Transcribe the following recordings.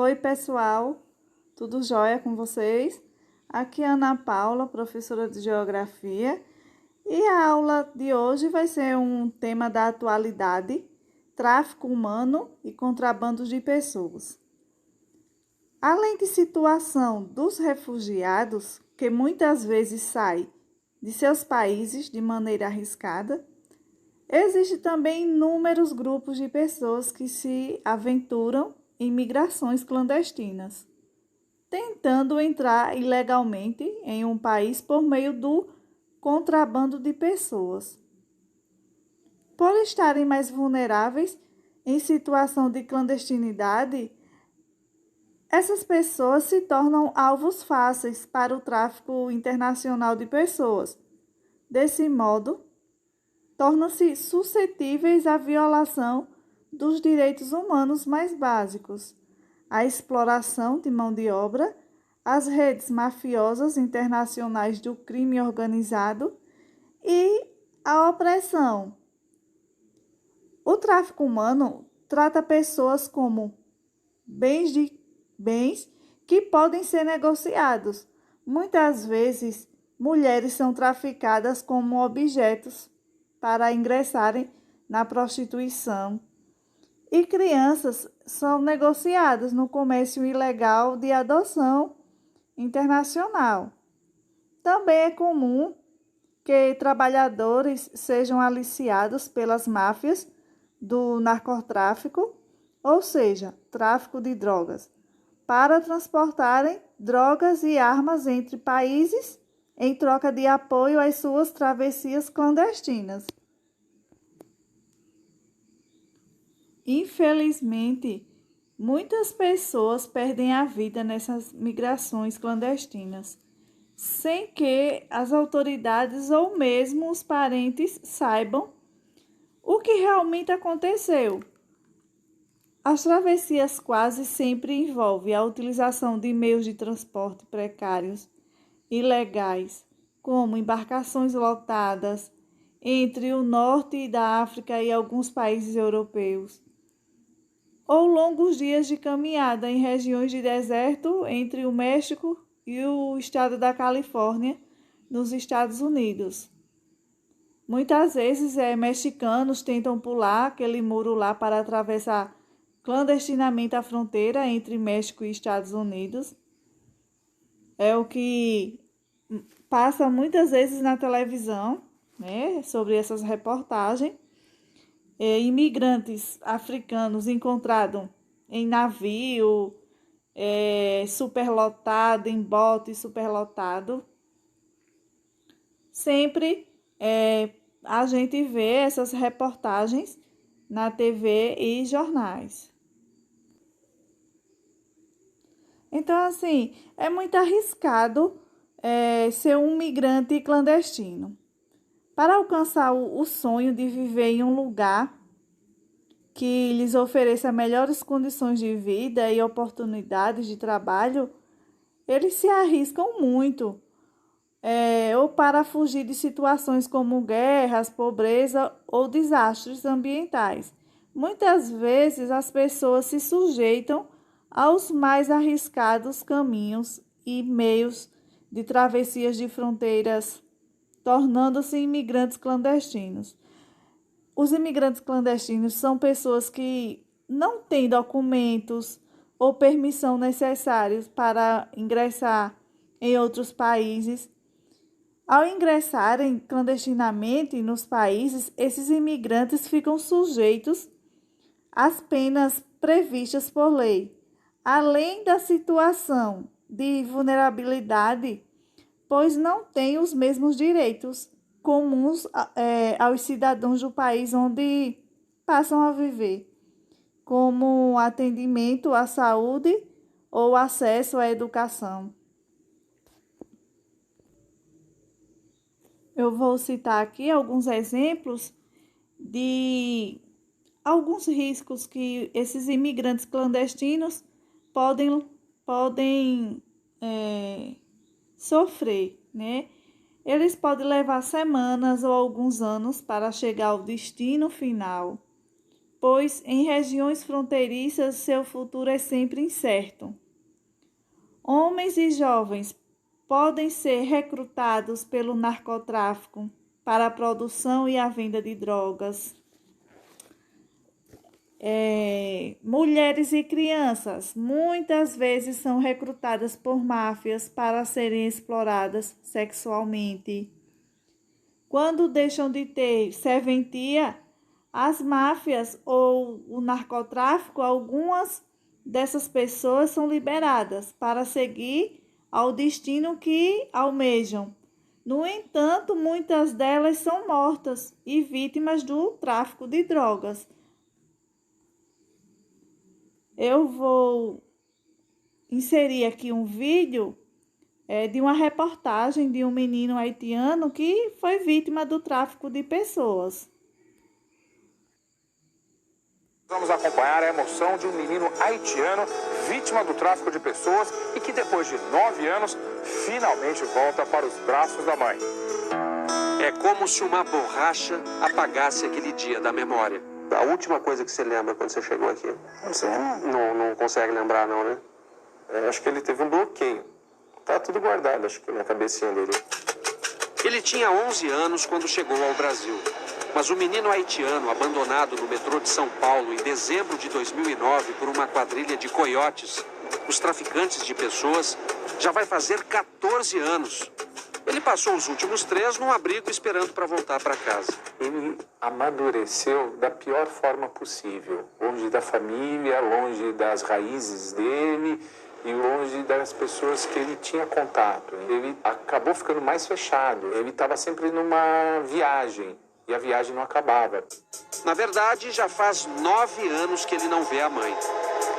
Oi, pessoal, tudo jóia com vocês? Aqui é a Ana Paula, professora de Geografia, e a aula de hoje vai ser um tema da atualidade: tráfico humano e contrabando de pessoas. Além de situação dos refugiados, que muitas vezes saem de seus países de maneira arriscada, existem também inúmeros grupos de pessoas que se aventuram em migrações clandestinas, tentando entrar ilegalmente em um país por meio do contrabando de pessoas. Por estarem mais vulneráveis em situação de clandestinidade, essas pessoas se tornam alvos fáceis para o tráfico internacional de pessoas. Desse modo, tornam-se suscetíveis à violação dos direitos humanos mais básicos, à exploração de mão de obra, às redes mafiosas internacionais do crime organizado e à opressão. O tráfico humano trata pessoas como bens que podem ser negociados. Muitas vezes, mulheres são traficadas como objetos para ingressarem na prostituição, e crianças são negociadas no comércio ilegal de adoção internacional. Também é comum que trabalhadores sejam aliciados pelas máfias do narcotráfico, ou seja, tráfico de drogas, para transportarem drogas e armas entre países em troca de apoio às suas travessias clandestinas. Infelizmente, muitas pessoas perdem a vida nessas migrações clandestinas, sem que as autoridades ou mesmo os parentes saibam o que realmente aconteceu. As travessias quase sempre envolvem a utilização de meios de transporte precários, ilegais, como embarcações lotadas entre o norte da África e alguns países europeus, ou longos dias de caminhada em regiões de deserto entre o México e o estado da Califórnia, nos Estados Unidos. Muitas vezes mexicanos tentam pular aquele muro lá para atravessar clandestinamente a fronteira entre México e Estados Unidos. É o que passa muitas vezes na televisão, né, sobre essas reportagens. Imigrantes africanos encontrados em navio, superlotado, em bote superlotado. Sempre a gente vê essas reportagens na TV e jornais. Então, assim, é muito arriscado ser um migrante clandestino. Para alcançar o sonho de viver em um lugar que lhes ofereça melhores condições de vida e oportunidades de trabalho, eles se arriscam muito, ou para fugir de situações como guerras, pobreza ou desastres ambientais. Muitas vezes as pessoas se sujeitam aos mais arriscados caminhos e meios de travessias de fronteiras, tornando-se imigrantes clandestinos. Os imigrantes clandestinos são pessoas que não têm documentos ou permissão necessários para ingressar em outros países. Ao ingressarem clandestinamente nos países, esses imigrantes ficam sujeitos às penas previstas por lei, além da situação de vulnerabilidade, pois não têm os mesmos direitos comuns aos cidadãos do país onde passam a viver, como atendimento à saúde ou acesso à educação. Eu vou citar aqui alguns exemplos de alguns riscos que esses imigrantes clandestinos podem sofrer, né? Eles podem levar semanas ou alguns anos para chegar ao destino final. pois em regiões fronteiriças seu futuro é sempre incerto. Homens e jovens podem ser recrutados pelo narcotráfico para a produção e a venda de drogas. Mulheres e crianças muitas vezes são recrutadas por máfias para serem exploradas sexualmente. Quando deixam de ter serventia, as máfias ou o narcotráfico, algumas dessas pessoas são liberadas para seguir ao destino que almejam. No entanto, muitas delas são mortas e vítimas do tráfico de drogas. Eu vou inserir aqui um vídeo de uma reportagem de um menino haitiano que foi vítima do tráfico de pessoas. Vamos acompanhar a emoção de um menino haitiano vítima do tráfico de pessoas e que depois de 9 anos finalmente volta para os braços da mãe. É como se uma borracha apagasse aquele dia da memória. A última coisa que você lembra quando você chegou aqui? Não consegue lembrar não, né? Acho que ele teve um bloqueio. Tá tudo guardado, acho que na cabecinha dele. Ele tinha 11 anos quando chegou ao Brasil. Mas o menino haitiano, abandonado no metrô de São Paulo em dezembro de 2009 por uma quadrilha de coiotes, os traficantes de pessoas, já vai fazer 14 anos. Ele passou os últimos 3 num abrigo esperando para voltar para casa. Ele amadureceu da pior forma possível. Longe da família, longe das raízes dele e longe das pessoas que ele tinha contato. Ele acabou ficando mais fechado. Ele estava sempre numa viagem e a viagem não acabava. Na verdade, já faz 9 anos que ele não vê a mãe.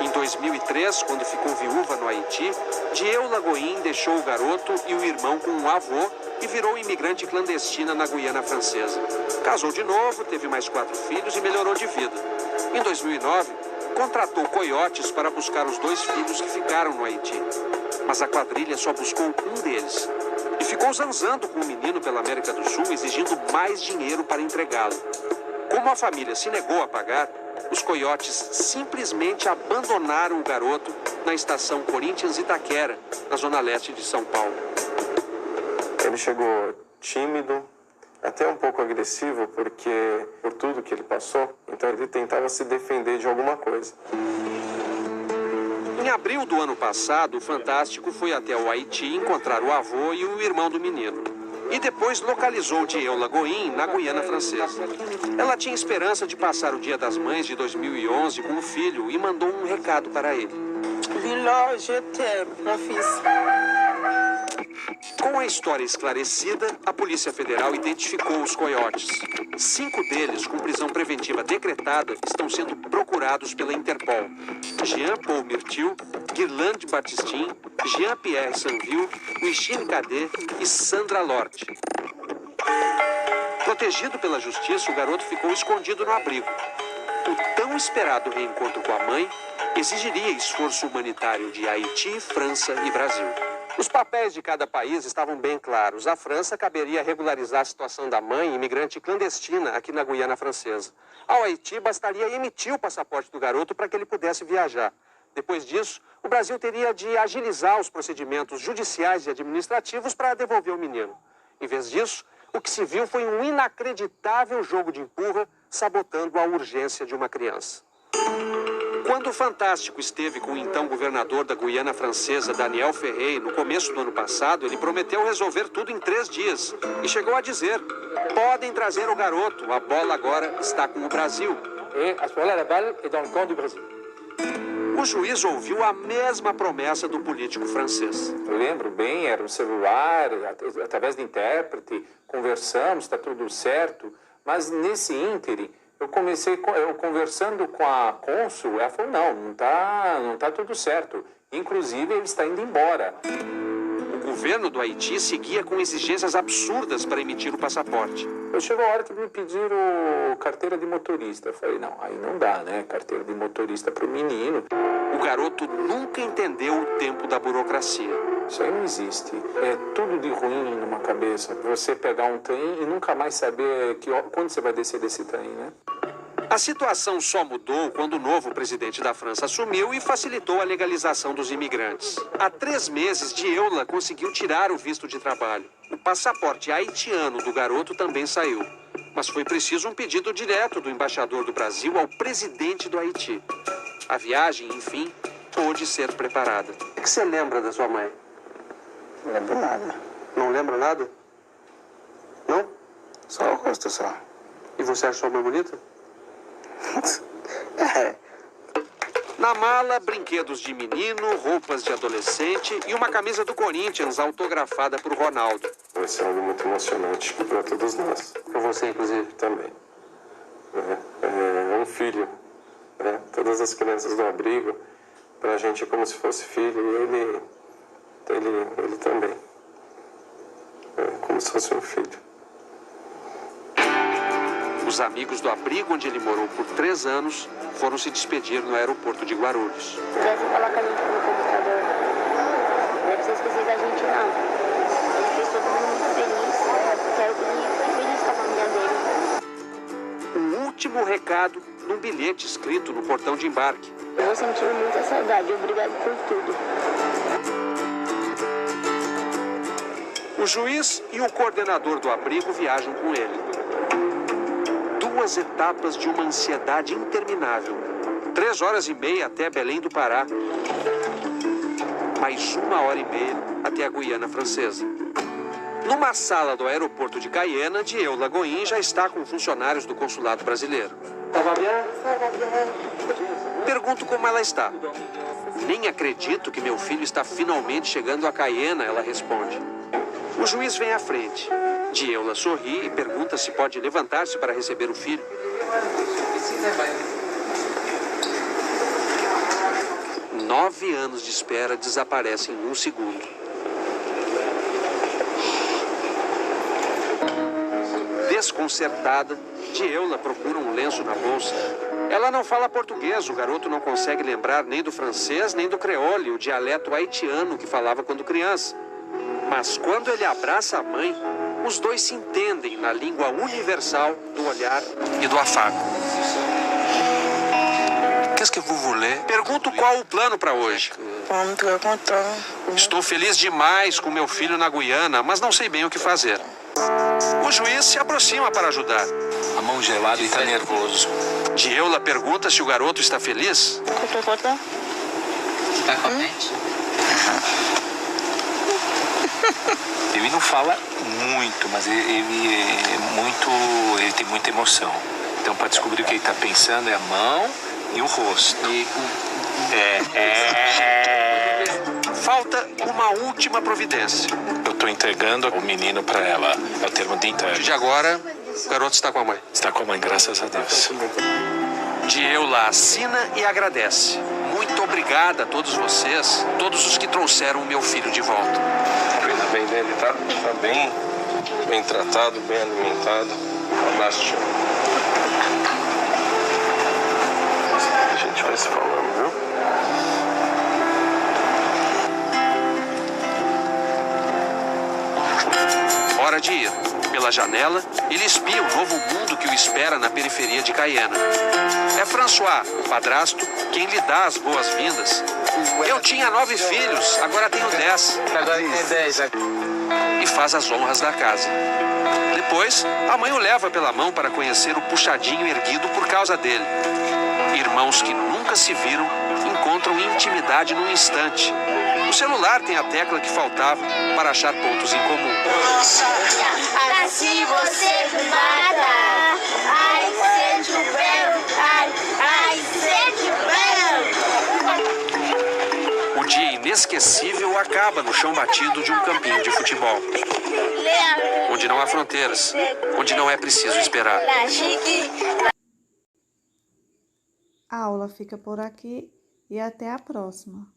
Em 2003, quando ficou viúva no Haiti, Dieula Goin deixou o garoto e o irmão com um avô e virou imigrante clandestina na Guiana Francesa. Casou de novo, teve mais 4 filhos e melhorou de vida. Em 2009, contratou coiotes para buscar os 2 filhos que ficaram no Haiti. Mas a quadrilha só buscou um deles. E ficou zanzando com o menino pela América do Sul, exigindo mais dinheiro para entregá-lo. Como a família se negou a pagar, os coiotes simplesmente abandonaram o garoto na estação Corinthians Itaquera, na zona leste de São Paulo. Ele chegou tímido, até um pouco agressivo, porque por tudo que ele passou, então ele tentava se defender de alguma coisa. Em abril do ano passado, o Fantástico foi até o Haiti encontrar o avô e o irmão do menino. E depois localizou Dieula Goin na Guiana Francesa. Ela tinha esperança de passar o Dia das Mães de 2011 com o filho e mandou um recado para ele. Lila, je t'aime, mon fils. Com a história esclarecida, a Polícia Federal identificou os coiotes. 5 deles, com prisão preventiva decretada, estão sendo procurados pela Interpol. Jean-Paul Mirtil, Guirlande Battistin, Jean-Pierre Sanville, Wishine Kadé e Sandra Lorte. Protegido pela justiça, o garoto ficou escondido no abrigo. O tão esperado reencontro com a mãe exigiria esforço humanitário de Haiti, França e Brasil. Os papéis de cada país estavam bem claros. À França caberia regularizar a situação da mãe, imigrante clandestina, aqui na Guiana Francesa. Ao Haiti bastaria emitir o passaporte do garoto para que ele pudesse viajar. Depois disso, o Brasil teria de agilizar os procedimentos judiciais e administrativos para devolver o menino. Em vez disso, o que se viu foi um inacreditável jogo de empurra, sabotando a urgência de uma criança. Quando o Fantástico esteve com o então governador da Guiana Francesa, Daniel Ferrey, no começo do ano passado, ele prometeu resolver tudo em 3 dias. E chegou a dizer, podem trazer o garoto, a bola agora está com o Brasil. E a bola da bola é no campo do Brasil. O juiz ouviu a mesma promessa do político francês. Eu lembro bem, era um celular, através de intérprete, conversamos, está tudo certo, mas nesse ínterim, eu conversando com a cônsul, ela falou, não tá tudo certo. Inclusive, ele está indo embora. O governo do Haiti seguia com exigências absurdas para emitir o passaporte. Chegou a hora que me pediram carteira de motorista. Eu falei, não, aí não dá, né? Carteira de motorista para o menino. O garoto nunca entendeu o tempo da burocracia. Isso aí não existe. É tudo de ruim numa cabeça. Você pegar um trem e nunca mais saber quando você vai descer desse trem, né? A situação só mudou quando o novo presidente da França assumiu e facilitou a legalização dos imigrantes. Há 3 meses, Dieula conseguiu tirar o visto de trabalho. O passaporte haitiano do garoto também saiu. Mas foi preciso um pedido direto do embaixador do Brasil ao presidente do Haiti. A viagem, enfim, pôde ser preparada. O que você lembra da sua mãe? Não lembro nada. Não lembra nada? Não? Só o rosto, só. E você acha sua mãe bonita? É. Na mala, brinquedos de menino, roupas de adolescente e uma camisa do Corinthians autografada por Ronaldo. Vai ser algo muito emocionante para todos nós. Para você, inclusive. Também. É um filho. Né? Todas as crianças do abrigo, para a gente é como se fosse filho. E ele também. É como se fosse um filho. Os amigos do abrigo onde ele morou por 3 anos foram se despedir no aeroporto de Guarulhos. Se pudesse falar com a gente pelo computador, não é pra você esquecer da gente, não. Ele fez todo mundo muito feliz. Quero que ele foi feliz com a família dele. Um último recado num bilhete escrito no portão de embarque. Eu vou sentir muita saudade. Obrigado por tudo. O juiz e o coordenador do abrigo viajam com ele. 2 etapas de uma ansiedade interminável. 3 horas e meia até Belém do Pará. Mais 1 hora e meia até a Guiana Francesa. Numa sala do aeroporto de Cayena, Dieula Goin já está com funcionários do consulado brasileiro. Pergunto como ela está. Nem acredito que meu filho está finalmente chegando a Cayena, ela responde. O juiz vem à frente. Dieula sorri e pergunta se pode levantar-se para receber o filho. 9 anos de espera desaparecem em 1 segundo. Desconcertada, Dieula procura um lenço na bolsa. Ela não fala português, o garoto não consegue lembrar nem do francês, nem do creole, o dialeto haitiano que falava quando criança. Mas quando ele abraça a mãe, os dois se entendem na língua universal do olhar e do afago. Qu'est-ce que vous voulez? Pergunto qual o plano para hoje. Estou feliz demais com meu filho na Guiana, mas não sei bem o que fazer. O juiz se aproxima para ajudar. A mão gelada e tá nervoso. Dieula pergunta se o garoto está feliz. Tá contente? Ele não fala muito, mas ele tem muita emoção. Então, para descobrir o que ele está pensando, é a mão e o rosto. Falta uma última providência. Eu estou entregando o menino para ela. É o termo de entrega. De agora, o garoto está com a mãe. Está com a mãe, graças a Deus. Dieula assina e agradece. Muito obrigada a todos vocês, todos os que trouxeram o meu filho de volta. Cuida bem dele, tá? Tá bem tratado, bem alimentado. Um abraço, tio. A gente vai se falando, viu? Hora de ir. Pela janela, ele espia o novo mundo que o espera na periferia de Cayena. É François, o padrasto, quem lhe dá as boas-vindas. Eu tinha 9 filhos, agora tenho 10. Agora tem 10. E faz as honras da casa. Depois, a mãe o leva pela mão para conhecer o puxadinho erguido por causa dele. Irmãos que nunca se viram encontram intimidade num instante. O celular tem a tecla que faltava para achar pontos em comum. Assim você me mata. Ai, sente o belo. Ai, sente o belo. O dia inesquecível acaba no chão batido de um campinho de futebol. Onde não há fronteiras, onde não é preciso esperar. A aula fica por aqui e até a próxima.